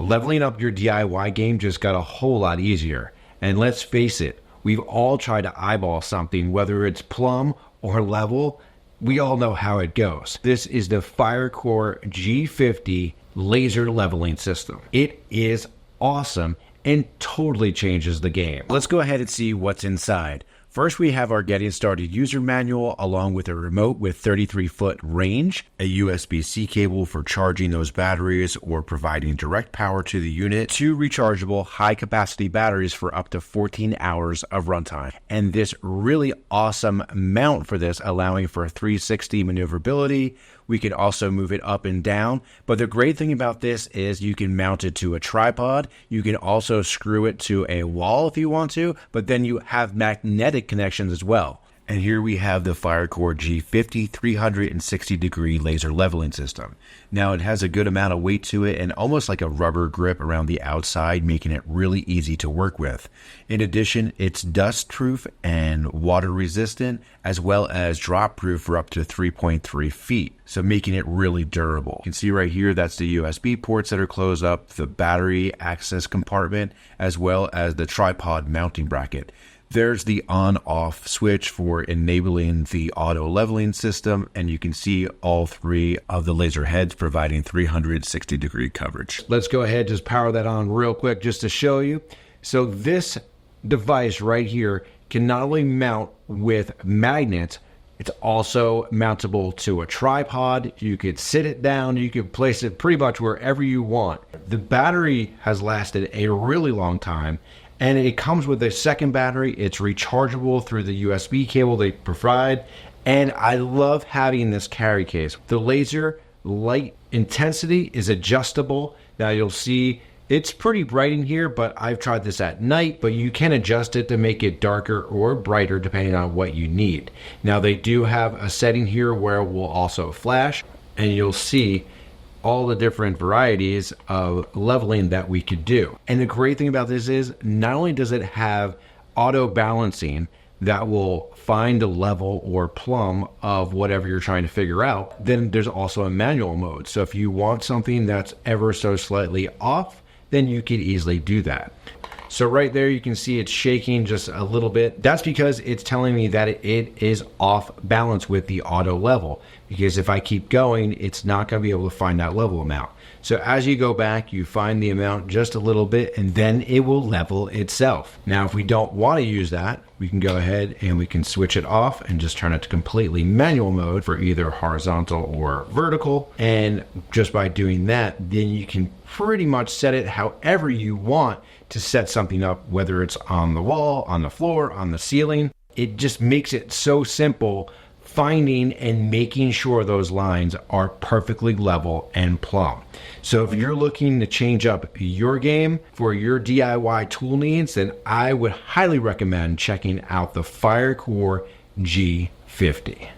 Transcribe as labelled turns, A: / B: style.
A: Leveling up your DIY game just got a whole lot easier. And let's face it, we've all tried to eyeball something, whether it's plumb or level. We all know how it goes. This is the FireCore G50 laser leveling system. It is awesome and totally changes the game. Let's go ahead and see what's inside. First, we have our getting started user manual along with a remote with 33-foot range, a USB-C cable for charging those batteries or providing direct power to the unit, 2 rechargeable high-capacity batteries for up to 14 hours of runtime, and this really awesome mount for this, allowing for 360 maneuverability. We can also move it up and down, but the great thing about this is you can mount it to a tripod. You can also screw it to a wall if you want to, but then you have magnetic connections as well. And here we have the FireCore G50 360-degree laser leveling system. Now it has a good amount of weight to it and almost like a rubber grip around the outside, making it really easy to work with. In addition, it's dust-proof and water-resistant, as well as drop-proof for up to 3.3 feet, so making it really durable. You can see right here, that's the USB ports that are closed up, the battery access compartment, as well as the tripod mounting bracket. There's the on-off switch for enabling the auto leveling system, and you can see all 3 of the laser heads providing 360-degree coverage. Let's go ahead, just power that on real quick just to show you. So this device right here can not only mount with magnets, it's also mountable to a tripod. You could sit it down, you could place it pretty much wherever you want. The battery has lasted a really long time, and it comes with a second battery. It's rechargeable through the USB cable they provide, and I love having this carry case. The laser light intensity is adjustable. Now you'll see it's pretty bright in here, but I've tried this at night, but you can adjust it to make it darker or brighter depending on what you need. Now they do have a setting here where it will also flash, and you'll see all the different varieties of leveling that we could do. And the great thing about this is not only does it have auto balancing that will find the level or plumb of whatever you're trying to figure out, then there's also a manual mode. So if you want something that's ever so slightly off, then you could easily do that. So right there, you can see it's shaking just a little bit. That's because it's telling me that it is off balance with the auto level. Because if I keep going, it's not going to be able to find that level amount. So as you go back, you find the amount just a little bit, and then it will level itself. Now, if we don't want to use that, we can go ahead and we can switch it off and just turn it to completely manual mode for either horizontal or vertical. And just by doing that, then you can pretty much set it however you want to set something up, whether it's on the wall, on the floor, on the ceiling. It just makes it so simple finding and making sure those lines are perfectly level and plumb. So if you're looking to change up your game for your DIY tool needs, then I would highly recommend checking out the FireCore G50.